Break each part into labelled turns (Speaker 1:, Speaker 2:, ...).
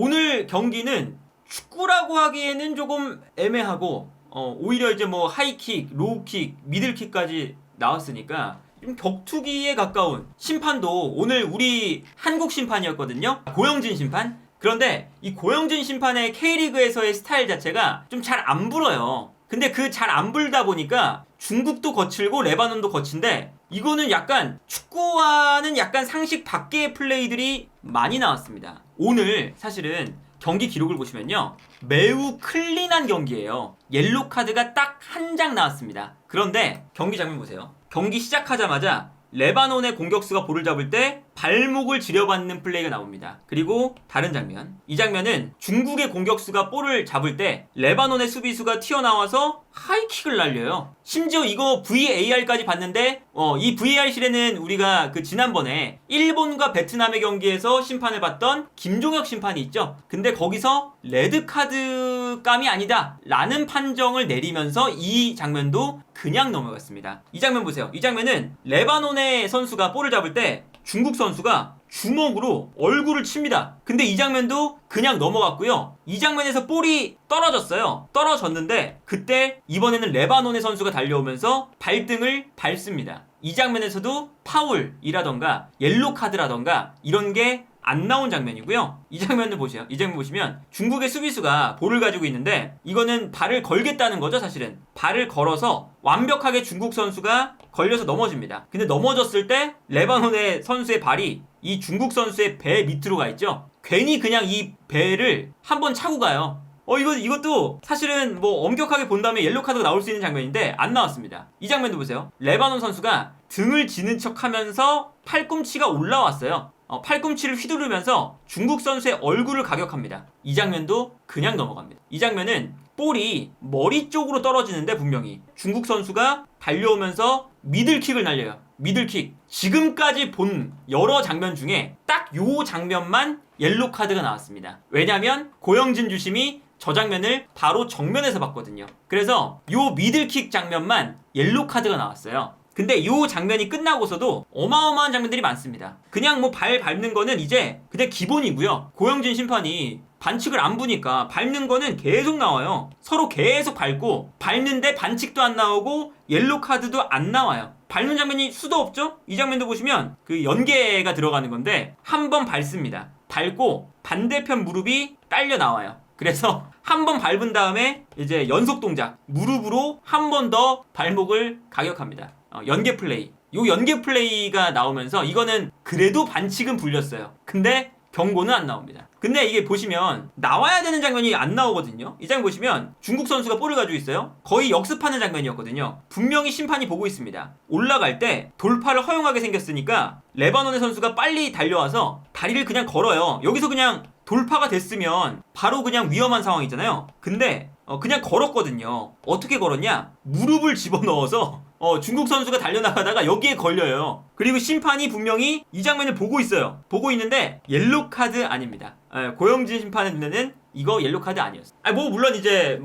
Speaker 1: 오늘 경기는 축구라고 하기에는 조금 애매하고 오히려 이제 뭐 하이킥, 로우킥, 미들킥까지 나왔으니까 좀 격투기에 가까운 심판도 오늘 우리 한국 심판이었거든요. 고영진 심판. 그런데 이 고영진 심판의 K리그에서의 스타일 자체가 좀 잘 안 불어요. 근데 그 잘 안 불다 보니까 중국도 거칠고 레바논도 거친데 이거는 약간 축구와는 약간 상식 밖의 플레이들이 많이 나왔습니다. 오늘 사실은 경기 기록을 보시면요, 매우 클린한 경기예요. 옐로 카드가 딱 한 장 나왔습니다. 그런데 경기 장면 보세요. 경기 시작하자마자 레바논의 공격수가 볼을 잡을 때 발목을 지려받는 플레이가 나옵니다. 그리고 다른 장면, 이 장면은 중국의 공격수가 볼을 잡을 때 레바논의 수비수가 튀어나와서 하이킥을 날려요. 심지어 이거 VAR까지 봤는데 이 VAR실에는 우리가 그 지난번에 일본과 베트남의 경기에서 심판을 봤던 김종혁 심판이 있죠. 근데 거기서 레드카드감이 아니다 라는 판정을 내리면서 이 장면도 그냥 넘어갔습니다. 이 장면 보세요. 이 장면은 레바논의 선수가 볼을 잡을 때 중국 선수가 주먹으로 얼굴을 칩니다. 근데 이 장면도 그냥 넘어갔고요. 이 장면에서 볼이 떨어졌어요. 떨어졌는데 그때 이번에는 레바논의 선수가 달려오면서 발등을 밟습니다. 이 장면에서도 파울이라던가 옐로 카드라던가 이런 게 안 나온 장면이고요. 이 장면을 보세요. 이 장면 보시면 중국의 수비수가 볼을 가지고 있는데 이거는 발을 걸겠다는 거죠. 사실은 발을 걸어서 완벽하게 중국 선수가 걸려서 넘어집니다. 근데 넘어졌을 때 레바논의 선수의 발이 이 중국 선수의 배 밑으로 가 있죠. 괜히 그냥 이 배를 한번 차고 가요. 이것도 사실은 뭐 엄격하게 본다면 옐로 카드가 나올 수 있는 장면인데 안 나왔습니다. 이 장면도 보세요. 레바논 선수가 등을 지는 척 하면서 팔꿈치가 올라왔어요. 팔꿈치를 휘두르면서 중국 선수의 얼굴을 가격합니다. 이 장면도 그냥 넘어갑니다. 이 장면은 볼이 머리 쪽으로 떨어지는데 분명히 중국 선수가 달려오면서 미들킥을 날려요. 미들킥. 지금까지 본 여러 장면 중에 딱 요 장면만 옐로 카드가 나왔습니다. 왜냐면 고영진 주심이 저 장면을 바로 정면에서 봤거든요. 그래서 요 미들킥 장면만 옐로 카드가 나왔어요. 근데 이 장면이 끝나고서도 어마어마한 장면들이 많습니다. 그냥 뭐 발 밟는 거는 이제 그냥 기본이고요. 고영진 심판이 반칙을 안 부니까 밟는 거는 계속 나와요. 서로 계속 밟고 밟는데 반칙도 안 나오고 옐로 카드도 안 나와요. 밟는 장면이 수도 없죠? 이 장면도 보시면 그 연계가 들어가는 건데 한 번 밟습니다. 밟고 반대편 무릎이 딸려 나와요. 그래서 한 번 밟은 다음에 이제 연속 동작 무릎으로 한 번 더 발목을 가격합니다. 연계 플레이. 요 연계 플레이가 나오면서 이거는 그래도 반칙은 불렸어요. 근데 경고는 안 나옵니다. 근데 이게 보시면 나와야 되는 장면이 안 나오거든요. 이 장면 보시면 중국 선수가 볼을 가지고 있어요. 거의 역습하는 장면이었거든요. 분명히 심판이 보고 있습니다. 올라갈 때 돌파를 허용하게 생겼으니까 레바논의 선수가 빨리 달려와서 다리를 그냥 걸어요. 여기서 그냥 돌파가 됐으면 바로 그냥 위험한 상황이잖아요. 근데 그냥 걸었거든요. 어떻게 걸었냐? 무릎을 집어넣어서 중국 선수가 달려나가다가 여기에 걸려요. 그리고 심판이 분명히 이 장면을 보고 있어요. 보고 있는데 옐로 카드 아닙니다. 고영진 심판의 눈에는 이거 옐로 카드 아니었어요. 물론 이제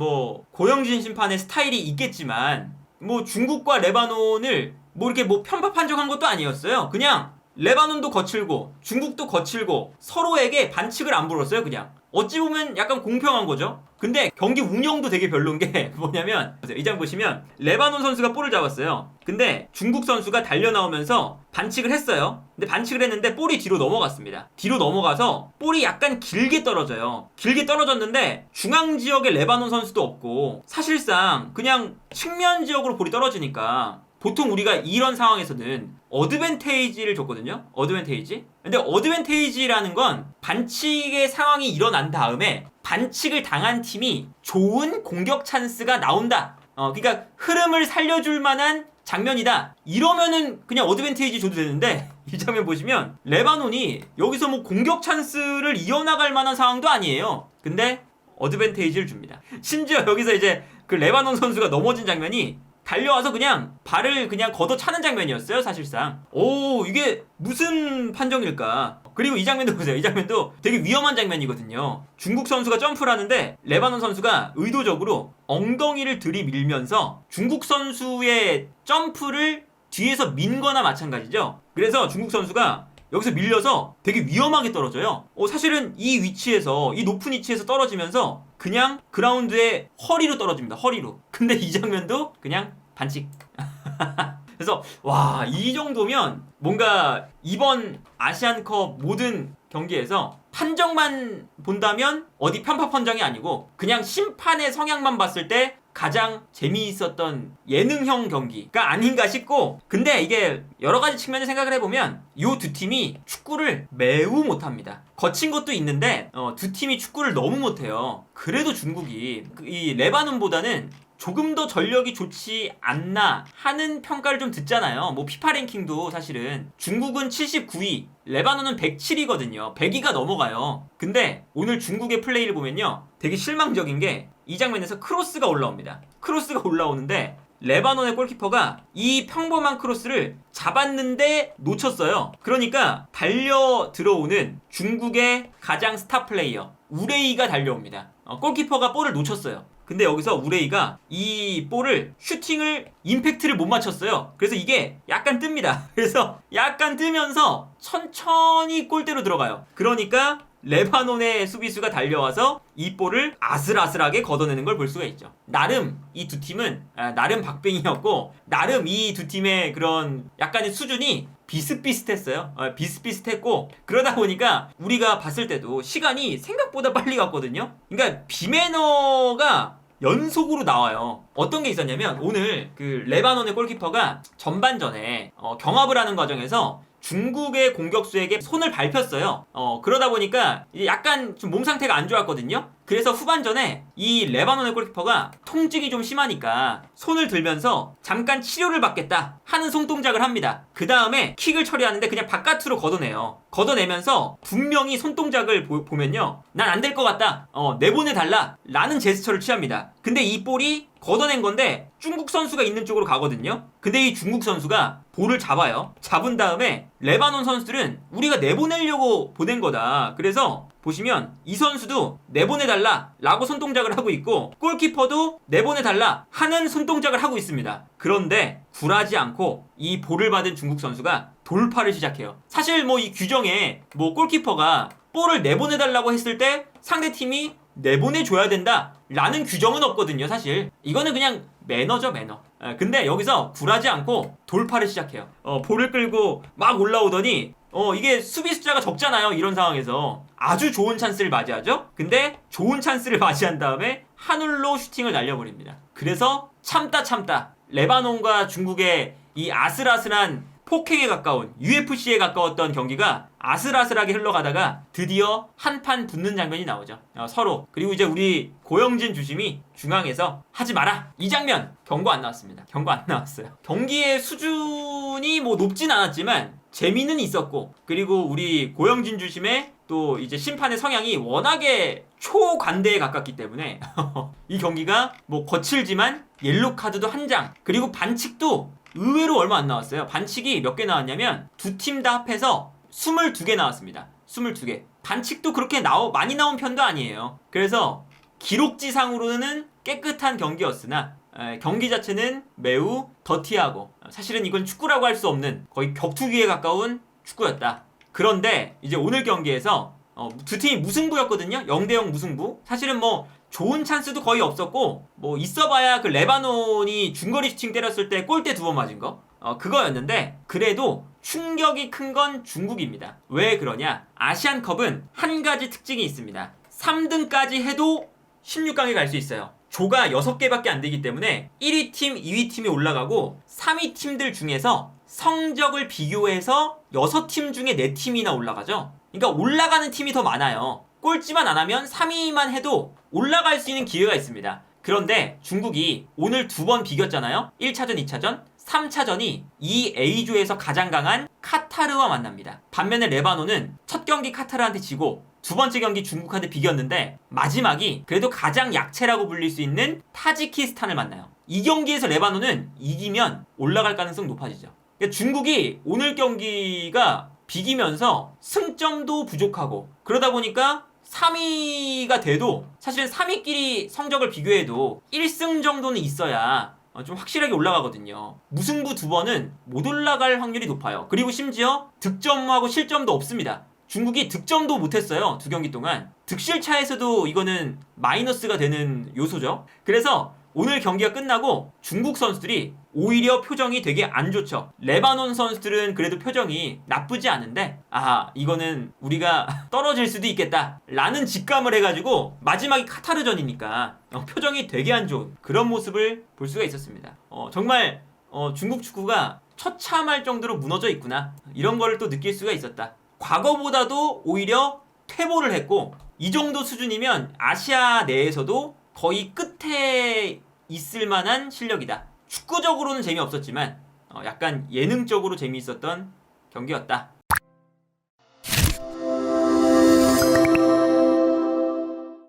Speaker 1: 고영진 심판의 스타일이 있겠지만 중국과 레바논을 이렇게 편파 판정한 것도 아니었어요. 그냥 레바논도 거칠고 중국도 거칠고 서로에게 반칙을 안 불었어요. 그냥 어찌 보면 약간 공평한 거죠. 근데 경기 운영도 되게 별로인 게 뭐냐면 이 장 보시면 레바논 선수가 볼을 잡았어요. 근데 중국 선수가 달려 나오면서 반칙을 했어요. 근데 반칙을 했는데 볼이 뒤로 넘어갔습니다. 뒤로 넘어가서 볼이 약간 길게 떨어져요. 길게 떨어졌는데 중앙 지역에 레바논 선수도 없고 사실상 그냥 측면 지역으로 볼이 떨어지니까 보통 우리가 이런 상황에서는 어드밴테이지를 줬거든요. 어드밴테이지. 근데 어드밴테이지라는 건 반칙의 상황이 일어난 다음에 반칙을 당한 팀이 좋은 공격 찬스가 나온다. 그러니까 흐름을 살려줄 만한 장면이다. 이러면은 그냥 어드밴테이지 줘도 되는데 이 장면 보시면 레바논이 여기서 공격 찬스를 이어나갈 만한 상황도 아니에요. 근데 어드밴테이지를 줍니다. 심지어 여기서 이제 그 레바논 선수가 넘어진 장면이 달려와서 그냥 발을 그냥 걷어차는 장면이었어요. 사실상 이게 무슨 판정일까. 그리고 이 장면도 보세요. 이 장면도 되게 위험한 장면이거든요. 중국 선수가 점프를 하는데 레바논 선수가 의도적으로 엉덩이를 들이밀면서 중국 선수의 점프를 뒤에서 민 거나 마찬가지죠. 그래서 중국 선수가 여기서 밀려서 되게 위험하게 떨어져요. 사실은 이 위치에서, 이 높은 위치에서 떨어지면서 그냥 그라운드에 허리로 떨어집니다. 허리로. 근데 이 장면도 그냥 반칙. 그래서 와, 이 정도면 뭔가 이번 아시안컵 모든 경기에서 판정만 본다면 어디 편파 판정이 아니고 그냥 심판의 성향만 봤을 때 가장 재미있었던 예능형 경기가 아닌가 싶고, 근데 이게 여러 가지 측면을 생각을 해보면 이 두 팀이 축구를 매우 못합니다. 거친 것도 있는데 두 팀이 축구를 너무 못해요. 그래도 중국이 이 레바논보다는 조금 더 전력이 좋지 않나 하는 평가를 좀 듣잖아요. 뭐 피파 랭킹도 사실은 중국은 79위, 레바논은 107위거든요. 100위가 넘어가요. 근데 오늘 중국의 플레이를 보면요, 되게 실망적인 게 이 장면에서 크로스가 올라옵니다. 크로스가 올라오는데 레바논의 골키퍼가 이 평범한 크로스를 잡았는데 놓쳤어요. 그러니까 달려 들어오는 중국의 가장 스타 플레이어 우레이가 달려옵니다. 골키퍼가 볼을 놓쳤어요. 근데 여기서 우레이가 이 볼을 슈팅을 임팩트를 못 맞췄어요. 그래서 이게 약간 뜹니다. 그래서 약간 뜨면서 천천히 골대로 들어가요. 그러니까 레바논의 수비수가 달려와서 이 볼을 아슬아슬하게 걷어내는 걸 볼 수가 있죠. 나름 이 두 팀은 나름 박빙이었고, 나름 이 두 팀의 그런 약간의 수준이 비슷비슷했어요. 비슷비슷했고, 그러다 보니까 우리가 봤을 때도 시간이 생각보다 빨리 갔거든요. 그러니까 비매너가 연속으로 나와요. 어떤 게 있었냐면 오늘 그 레바논의 골키퍼가 전반전에 경합을 하는 과정에서 중국의 공격수에게 손을 밟혔어요. 그러다 보니까 약간 좀 몸 상태가 안 좋았거든요. 그래서 후반전에 이 레바논의 골키퍼가 통증이 좀 심하니까 손을 들면서 잠깐 치료를 받겠다 하는 손동작을 합니다. 그 다음에 킥을 처리하는데 그냥 바깥으로 걷어내요. 걷어내면서 분명히 손동작을 보면요, 난 안 될 것 같다, 내보내달라 라는 제스처를 취합니다. 근데 이 볼이 걷어낸 건데 중국 선수가 있는 쪽으로 가거든요. 근데 이 중국 선수가 볼을 잡아요. 잡은 다음에 레바논 선수들은 우리가 내보내려고 보낸 거다, 그래서 보시면 이 선수도 내보내달라 라고 손동작을 하고 있고, 골키퍼도 내보내달라 하는 손동작을 하고 있습니다. 그런데 굴하지 않고 이 볼을 받은 중국 선수가 돌파를 시작해요. 사실 뭐 이 규정에 뭐 골키퍼가 볼을 내보내달라고 했을 때 상대팀이 내보내줘야 된다 라는 규정은 없거든요. 사실 이거는 그냥 매너죠, 매너. 근데 여기서 굴하지 않고 돌파를 시작해요. 볼을 끌고 막 올라오더니 이게 수비 숫자가 적잖아요. 이런 상황에서 아주 좋은 찬스를 맞이하죠. 근데 좋은 찬스를 맞이한 다음에 하늘로 슈팅을 날려버립니다. 그래서 참다 레바논과 중국의 이 아슬아슬한 폭행에 가까운, UFC에 가까웠던 경기가 아슬아슬하게 흘러가다가 드디어 한판 붙는 장면이 나오죠. 서로. 그리고 이제 우리 고영진 주심이 중앙에서 하지 마라, 이 장면. 경고 안 나왔습니다. 경고 안 나왔어요. 경기의 수준이 뭐 높진 않았지만 재미는 있었고, 그리고 우리 고영진 주심의 또 이제 심판의 성향이 워낙에 초관대에 가깝기 때문에 이 경기가 뭐 거칠지만 옐로 카드도 한 장, 그리고 반칙도 의외로 얼마 안 나왔어요. 반칙이 몇 개 나왔냐면 두 팀 다 합해서 22개 나왔습니다. 22개. 반칙도 그렇게 많이 나온 편도 아니에요. 그래서 기록지상으로는 깨끗한 경기였으나 경기 자체는 매우 더티하고, 사실은 이건 축구라고 할 수 없는 거의 격투기에 가까운 축구였다. 그런데 이제 오늘 경기에서 두 팀이 무승부였거든요. 0대0 무승부. 사실은 뭐 좋은 찬스도 거의 없었고, 뭐 있어봐야 그 레바논이 중거리 슈팅 때렸을 때 골대 2번 맞은 거, 그거였는데 그래도 충격이 큰 건 중국입니다. 왜 그러냐? 아시안컵은 한 가지 특징이 있습니다. 3등까지 해도 16강에 갈 수 있어요. 조가 6개밖에 안 되기 때문에 1위 팀, 2위 팀이 올라가고 3위 팀들 중에서 성적을 비교해서 6팀 중에 4팀이나 올라가죠. 그러니까 올라가는 팀이 더 많아요. 꼴찌만 안 하면 3위만 해도 올라갈 수 있는 기회가 있습니다. 그런데 중국이 오늘 2번 비겼잖아요. 1차전, 2차전. 3차전이 이 A조에서 가장 강한 카타르와 만납니다. 반면에 레바논은 첫 경기 카타르한테 지고 두 번째 경기 중국한테 비겼는데 마지막이 그래도 가장 약체라고 불릴 수 있는 타지키스탄을 만나요. 이 경기에서 레바논은 이기면 올라갈 가능성이 높아지죠. 그러니까 중국이 오늘 경기가 비기면서 승점도 부족하고, 그러다 보니까 3위가 돼도 사실은 3위끼리 성적을 비교해도 1승 정도는 있어야 좀 확실하게 올라가거든요. 무승부 2번은 못 올라갈 확률이 높아요. 그리고 심지어 득점하고 실점도 없습니다. 중국이 득점도 못했어요. 2경기 동안. 득실 차에서도 이거는 마이너스가 되는 요소죠. 그래서 오늘 경기가 끝나고 중국 선수들이 오히려 표정이 되게 안 좋죠. 레바논 선수들은 그래도 표정이 나쁘지 않은데 이거는 우리가 떨어질 수도 있겠다 라는 직감을 해가지고 마지막이 카타르전이니까 표정이 되게 안 좋은 그런 모습을 볼 수가 있었습니다. 정말 중국 축구가 처참할 정도로 무너져 있구나 이런 거를 또 느낄 수가 있었다. 과거보다도 오히려 퇴보를 했고 이 정도 수준이면 아시아 내에서도 거의 끝에 있을 만한 실력이다. 축구적으로는 재미없었지만 약간 예능적으로 재미있었던 경기였다.